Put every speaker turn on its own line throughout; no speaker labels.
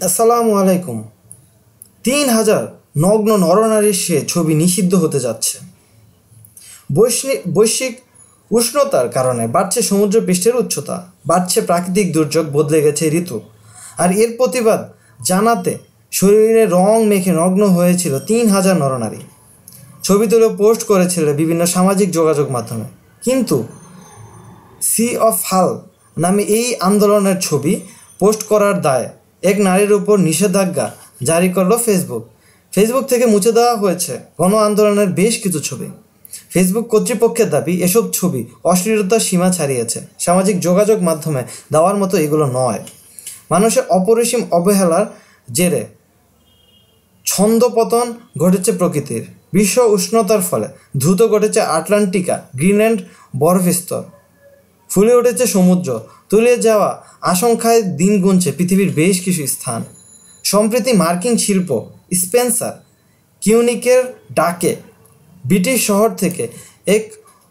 আসসালামু আলাইকুম। ৩,০০০ নগ্ন নরনারীর সে ছবি নিষিদ্ধ হতে যাচ্ছে। বৈশ্বিক উষ্ণতার কারণে বাড়ছে সমুদ্র পৃষ্ঠের উচ্চতা, বাড়ছে প্রাকৃতিক দুর্যোগ, বদলে গেছে ঋতু। আর এর প্রতিবাদ জানাতে শরীরে রং মেখে নগ্ন হয়েছিল ৩,০০০ নরনারী। ছবি তুলে পোস্ট করেছিল বিভিন্ন সামাজিক যোগাযোগ মাধ্যমে। কিন্তু সি অফ হাল নামে এই আন্দোলনের ছবি পোস্ট করার দায়ে এক নারীর উপর নিষেধাজ্ঞা জারি করল ফেসবুক থেকে মুছে দেওয়া হয়েছে গণ আন্দোলনের বেশ কিছু ছবি। ফেসবুক কর্তৃপক্ষের দাবি, এসব ছবি অশ্লীলতার সীমা ছাড়িয়েছে, সামাজিক যোগাযোগ মাধ্যমে দেওয়ার মতো এগুলো নয়। মানুষের অপরিসীম অবহেলার জেরে ছন্দপতন ঘটেছে প্রকৃতির। বিশ্ব উষ্ণতার ফলে দ্রুত ঘটেছে আটলান্টিকা গ্রিনল্যান্ড বরফস্তর, ফুলে উঠেছে সমুদ্র, তলিয়ে যাওয়া আশঙ্কায় দিন গুনছে পৃথিবীর বেশ কিছু স্থান। সম্প্রতি মার্কিন শিল্প স্পেন্সার কিউনিকের ডাকে ব্রিটিশ শহর থেকে এক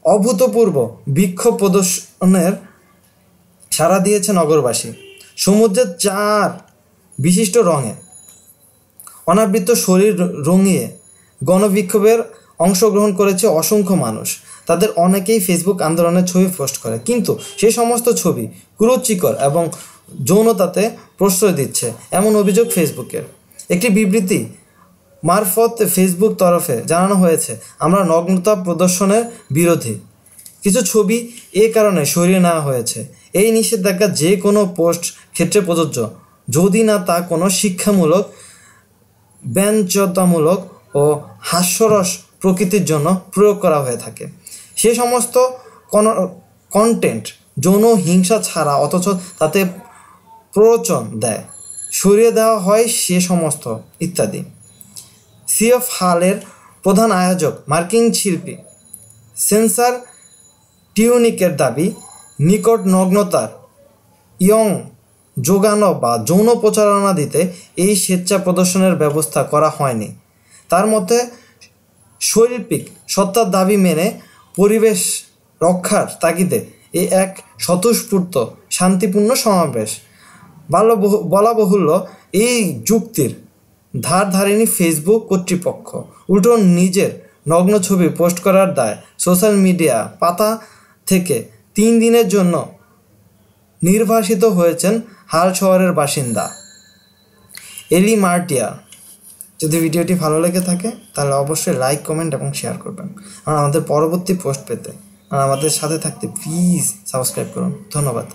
অভূতপূর্ব বিক্ষোভ প্রদর্শনের সাড়া দিয়েছে নগরবাসী। সমুদ্রের 4 বিশিষ্ট রঙে অনাবৃত শরীর রঙিয়ে গণবিক্ষোভের অংশগ্রহণ করেছে অসংখ্য মানুষ। তাদের অনেকেই ফেসবুক আন্দোলনের ছবি পোস্ট করে, কিন্তু সে সমস্ত ছবি কুরুচিকর এবং যৌনতাতে প্রশ্রয় দিচ্ছে এমন অভিযোগ ফেসবুকের। একটি বিবৃতি মারফত ফেসবুক তরফে জানানো হয়েছে, আমরা নগ্নতা প্রদর্শনের বিরোধী। কিছু ছবি এ কারণে সরিয়ে নেওয়া হয়েছে। এই নিষেধাজ্ঞা যে কোনো পোস্ট ক্ষেত্রে প্রযোজ্য, যদি না তা কোনো শিক্ষামূলক, ব্যঞ্জতামূলক ও হাস্যরস প্রকৃতির জন্য প্রয়োগ করা হয়ে থাকে। সে সমস্ত কন্টেন্ট যৌন হিংসা ছাড়া অথচ তাতে প্ররোচন দেয়, সরিয়ে দেওয়া হয় সে সমস্ত ইত্যাদি। সি অফ হালের প্রধান আয়োজক মার্কিন শিল্পী সেন্সার টিউনিকের দাবি, নিকট নগ্নতার ইয়ং যোগানো বা যৌন প্রচারণা দিতে এই স্বেচ্ছা প্রদর্শনের ব্যবস্থা করা হয়নি। তার মতে শৈল্পিক সত্তার দাবি মেনে পরিবেশ রক্ষার তাগিদে এ এক স্বতঃস্ফূর্ত শান্তিপূর্ণ সমাবেশ। বলা বাহুল্য, এই যুক্তির ধার ধারেনি ফেসবুক কর্তৃপক্ষ। উল্টো নিজের নগ্ন ছবি পোস্ট করার দায় সোশ্যাল মিডিয়া পাতা থেকে 3 দিনের জন্য নির্বাসিত হয়েছেন হাল শহরের বাসিন্দা এলি মার্টিয়া। যদি ভিডিওটি ভালো লেগে থাকে তাহলে অবশ্যই লাইক, কমেন্ট এবং শেয়ার করবেন। আর আমাদের পরবর্তী পোস্ট পেতে আর আমাদের সাথে থাকতে প্লিজ সাবস্ক্রাইব করুন। ধন্যবাদ।